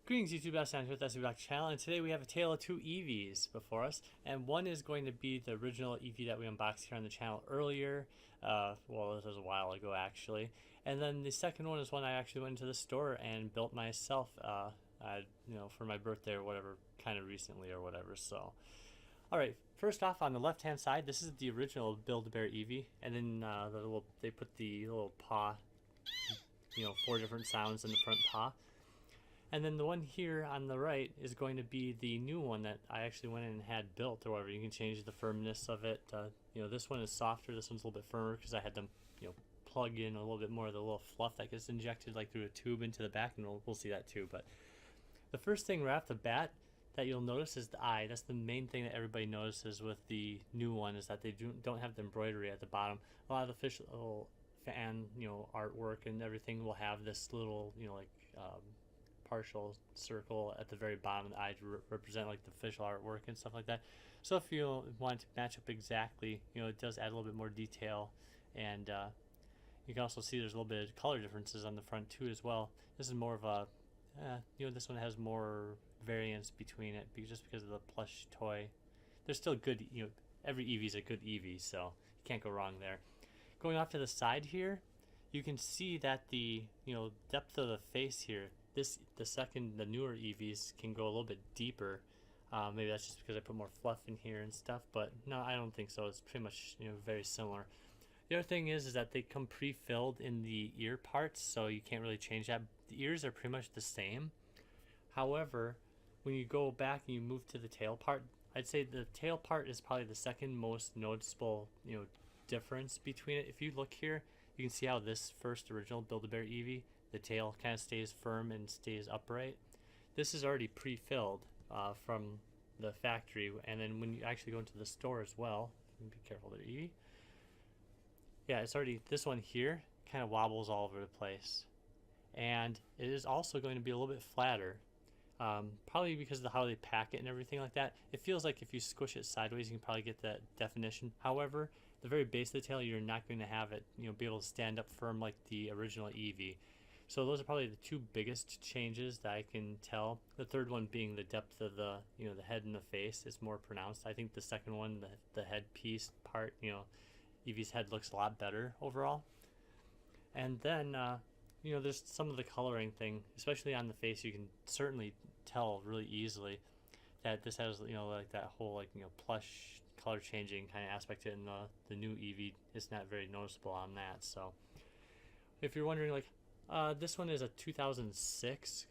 Greetings YouTube, Sam with SB Black Channel, and today we have a Tale of Two Eevees before us, and one is going to be the original Eevee that we unboxed here on the channel earlier, well this was a while ago actually, and then the second one is one I actually went into the store and built myself, for my birthday or whatever, kind of recently or whatever, so. Alright, first off on the left hand side, this is the original Build-A-Bear Eevee, and then they put the little paw, 4 different sounds in the front paw. And then the one here on the right is going to be the new one that I actually went in and had built or whatever. You can change the firmness of it. This one is softer, this one's a little bit firmer because I had them, plug in a little bit more of the little fluff that gets injected like through a tube into the back, and we'll see that too. But the first thing right off the bat that you'll notice is the eye. That's the main thing that everybody notices with the new one, is that they don't have the embroidery at the bottom. A lot of the official fan, artwork and everything will have this little, partial circle at the very bottom of the eye to represent like the official artwork and stuff like that. So if you want to match up exactly, it does add a little bit more detail, and you can also see there's a little bit of color differences on the front too as well. This is more of a, this one has more variance between it just because of the plush toy. There's still good, every Eevee is a good Eevee, so you can't go wrong there. Going off to the side here, you can see that the depth of the face here, the newer Eevees can go a little bit deeper. Maybe that's just because I put more fluff in here and stuff, but no, I don't think so. It's pretty much very similar. The other thing is that they come pre-filled in the ear parts, so you can't really change that. The ears are pretty much the same. However, when you go back and you move to the tail part, I'd say the tail part is probably the second most noticeable difference between it. If you look here, you can see how this first original Build-A-Bear Eevee, the tail kind of stays firm and stays upright. This is already pre-filled from the factory, and then when you actually go into the store as well, be careful there, Eevee. Yeah, it's already, this one here kind of wobbles all over the place, and it is also going to be a little bit flatter, probably because of how they pack it and everything like that. It feels like if you squish it sideways, you can probably get that definition. However, the very base of the tail, you're not going to have it, be able to stand up firm like the original Eevee. So those are probably the two biggest changes that I can tell. The third one being the depth of the, the head and the face is more pronounced. I think the second one, the head piece part, Eevee's head looks a lot better overall. And then, there's some of the coloring thing, especially on the face. You can certainly tell really easily that this has, like that whole, plush color changing kind of aspect to it, and the new Eevee is not very noticeable on that. So if you're wondering, this one is a 2006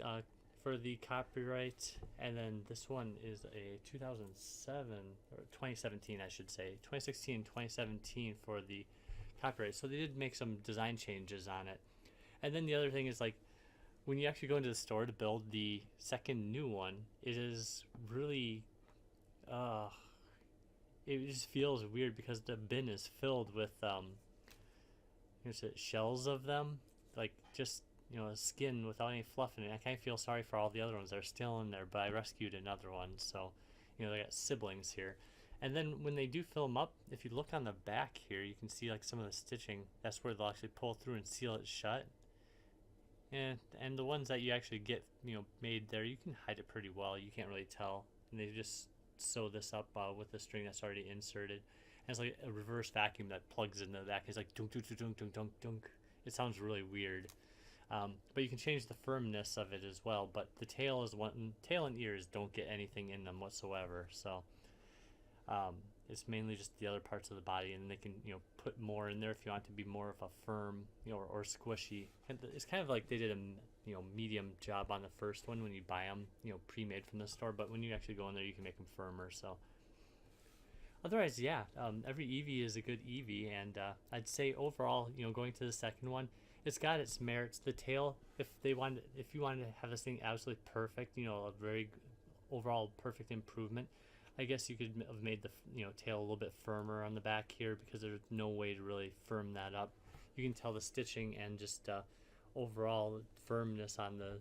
for the copyright, and then this one is a 2007 or 2017, I should say, 2016 and 2017 for the copyright. So they did make some design changes on it. And then the other thing is, when you actually go into the store to build the second new one, it is really it just feels weird because the bin is filled with shells of them, just skin without any fluff in it. I kind of feel sorry for all the other ones that are still in there, but I rescued another one, so they got siblings here. And then when they do fill them up, if you look on the back here, you can see some of the stitching. That's where they'll actually pull through and seal it shut. And the ones that you actually get made there, you can hide it pretty well. You can't really tell, and they just sew this up with the string that's already inserted. And it's like a reverse vacuum that plugs into the back. It's like dunk dunk dunk dunk dunk dunk. It sounds really weird, but you can change the firmness of it as well. But the tail is tail and ears don't get anything in them whatsoever. So it's mainly just the other parts of the body, and they can put more in there if you want to be more of a firm or squishy. And it's kind of like they did a medium job on the first one when you buy them pre-made from the store, but when you actually go in there, you can make them firmer. So otherwise, yeah, every Eevee is a good Eevee, and I'd say overall, going to the second one, it's got its merits. The tail, if you wanted to have this thing absolutely perfect, a very overall perfect improvement, I guess you could have made the tail a little bit firmer on the back here, because there's no way to really firm that up. You can tell the stitching and just overall firmness on the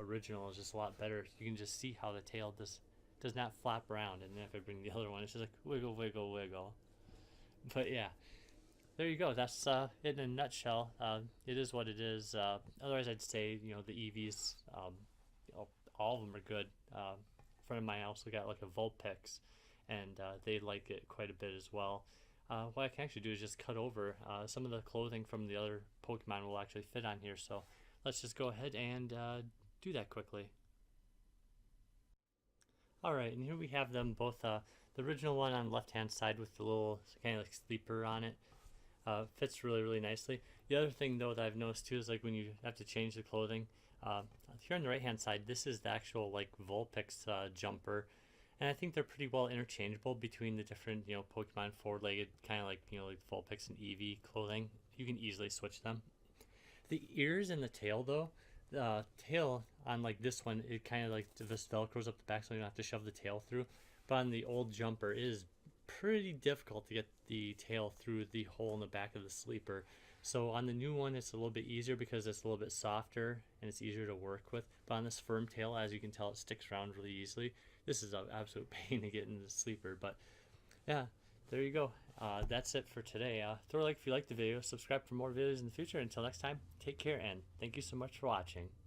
original is just a lot better. You can just see how the tail does not flap around, and then if I bring the other one, it's just like wiggle wiggle wiggle. But yeah, there you go. That's it in a nutshell. It is what it is. Otherwise, I'd say the Eevees all of them are good. A friend of mine also got like a Vulpix, and they like it quite a bit as well. What I can actually do is just cut over. Some of the clothing from the other Pokemon will actually fit on here, so let's just go ahead and do that quickly. Alright, and here we have them both. The original one on the left hand side with the little kind of like sleeper on it. Fits really, really nicely. The other thing though that I've noticed too is like when you have to change the clothing, here on the right hand side, this is the actual like Vulpix jumper, and I think they're pretty well interchangeable between the different Pokemon four-legged kind of like like Vulpix and Eevee clothing. You can easily switch them. The ears and the tail though, the tail on like this one, it kind of like this velcros up the back so you don't have to shove the tail through. But on the old jumper, it is pretty difficult to get the tail through the hole in the back of the sleeper. So on the new one, it's a little bit easier because it's a little bit softer and it's easier to work with. But on this firm tail, as you can tell, it sticks around really easily. This is an absolute pain to get in the sleeper. But yeah, there you go. That's it for today. Throw a like if you liked the video. Subscribe for more videos in the future. Until next time, take care and thank you so much for watching.